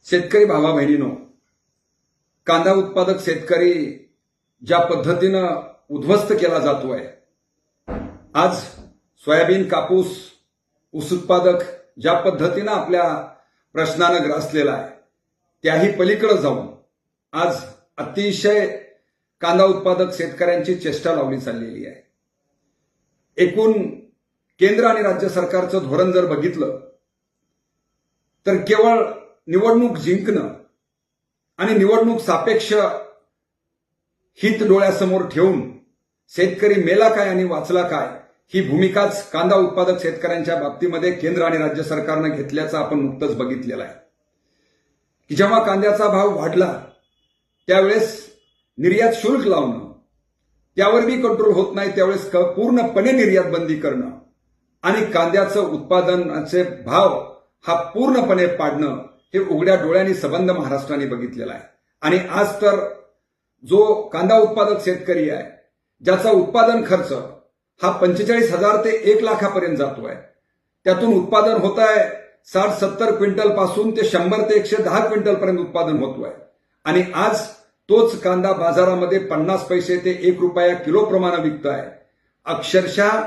शेतकरी भावा बहिणीनो, कांदा उत्पादक शेतकरी ज्या पद्धतीनं उद्ध्वस्त केला जातोय, आज सोयाबीन, कापूस, ऊस उत्पादक ज्या पद्धतीनं आपल्या प्रश्नानं ग्रासलेला आहे, त्याही पलीकडे जाऊन आज अतिशय कांदा उत्पादक शेतकऱ्यांची चेष्टा लावली चाललेली आहे. एकूण केंद्र आणि राज्य सरकारचं धोरण जर बघितलं तर केवळ निवडणूक जिंकणं आणि निवडणूक सापेक्ष हित डोळ्यासमोर ठेवून शेतकरी मेला काय आणि वाचला काय ही भूमिकाच कांदा उत्पादक शेतकऱ्यांच्या बाबतीमध्ये केंद्र आणि राज्य सरकारनं घेतल्याचं आपण नुकतंच बघितलेलं आहे. की जेव्हा कांद्याचा भाव वाढला त्यावेळेस निर्यात शुल्क लावणं, त्यावर बी कंट्रोल होत नाही त्यावेळेस पूर्णपणे निर्यात बंदी करणं आणि कांद्याचं उत्पादनाचे भाव हा पूर्णपणे पाडणं हे उघड्या डोळ्यांनी सबंध महाराष्ट्राने बघितलेला आहे. आणि आज तर जो कांदा उत्पादक शेतकरी आहे, ज्याचा उत्पादन खर्च हा 45,000 ते 1 लाखापर्यंत जातोय, त्यातून उत्पादन होत आहे 60-70 क्विंटल पासून ते 100 ते 110 क्विंटल पर्यंत उत्पादन होतोय. आणि आज तोच कांदा बाजारामध्ये 50 पैसे ते 1 रुपया किलो प्रमाणे विकतोय. अक्षरशः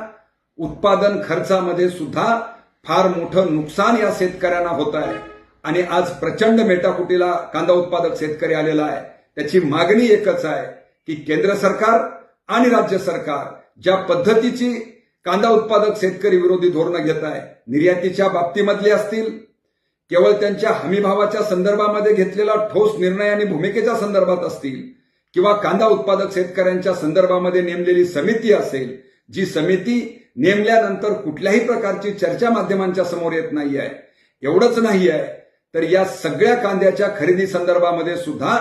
उत्पादन खर्चामध्ये सुद्धा फार मोठं नुकसान या शेतकऱ्यांना होत आहे. आणि आज प्रचंड मेटाकुटीला कांदा उत्पादक शेतकरी आलेला आहे. त्याची मागणी एकच आहे की केंद्र सरकार आणि राज्य सरकार ज्या पद्धतीची कांदा उत्पादक शेतकरी विरोधी धोरणं घेत आहे, निर्यातीच्या बाबतीमधली असतील, केवळ त्यांच्या हमीभावाच्या संदर्भामध्ये घेतलेला ठोस निर्णय आणि भूमिकेच्या संदर्भात असतील, किंवा कांदा उत्पादक शेतकऱ्यांच्या संदर्भामध्ये नेमलेली समिती असेल, जी समिती नेमल्यानंतर कुठल्याही प्रकारची चर्चा माध्यमांच्या समोर येत नाहीये. एवढंच नाहीये तर या सगळ्या कांद्याच्या खरेदी संदर्भामध्ये सुद्धा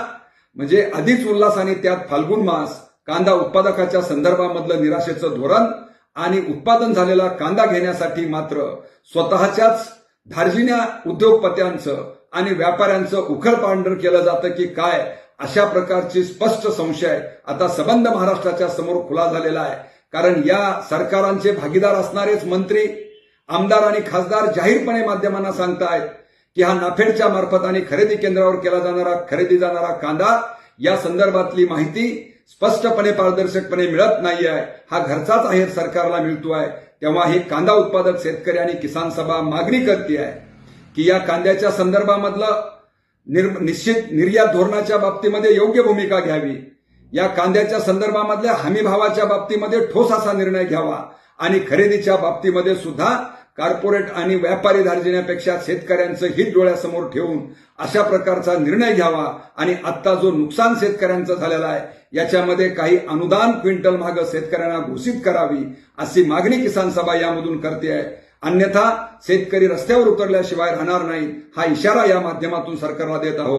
म्हणजे आधीच उल्हास आणि त्यात फाल्गुन मास कांदा उत्पादकाच्या संदर्भामधलं निराशेचं धोरण आणि उत्पादन झालेला कांदा घेण्यासाठी मात्र स्वतःच्याच धार्जिण्या उद्योगपत्यांचं आणि व्यापाऱ्यांचं उखळपांढर केलं जातं की काय, अशा प्रकारची स्पष्ट संशय आता सबंध महाराष्ट्राच्या समोर खुला झालेला आहे. कारण या सरकारांचे भागीदार असणारेच मंत्री, आमदार आणि खासदार जाहीरपणे माध्यमांना सांगतायत की हा नाफेडच्या मार्फत आणि खरेदी केंद्रावर खरेदी जाणारा कांदा या संदर्भातली माहिती स्पष्टपणे पारदर्शकपणे मिळत नाहीये, हा घरचाच आहेर सरकारला मिळतोय. तेव्हा हे कांदा उत्पादक शेतकरी आणि किसान सभा मागणी करते आहे की या कांद्याच्या संदर्भामधलं निश्चित निर्यात धोरणाच्या बाबतीमध्ये योग्य भूमिका घ्यावी, या कांद्याच्या संदर्भामधल्या हमी भावाच्या बाबतीमध्ये ठोस असा निर्णय घ्यावा आणि खरेदीच्या बाबतीमध्ये सुद्धा कॉर्पोरेट आणि व्यापारी धार्जिण्यापेक्षा शेतकऱ्यांचं हित डोळ्यासमोर ठेवून अशा प्रकारचा निर्णय घ्यावा. आणि आता जो नुकसान शेतकऱ्यांचं झालेलं आहे याच्यामध्ये काही अनुदान क्विंटल मागे शेतकऱ्यांना घोषित करावी, अशी मागणी किसान सभा यामधून करते आहे. अन्यथा शेतकरी रस्त्यावर उतरल्याशिवाय राहणार नाही, हा इशारा या माध्यमातून सरकारला देत आहोत.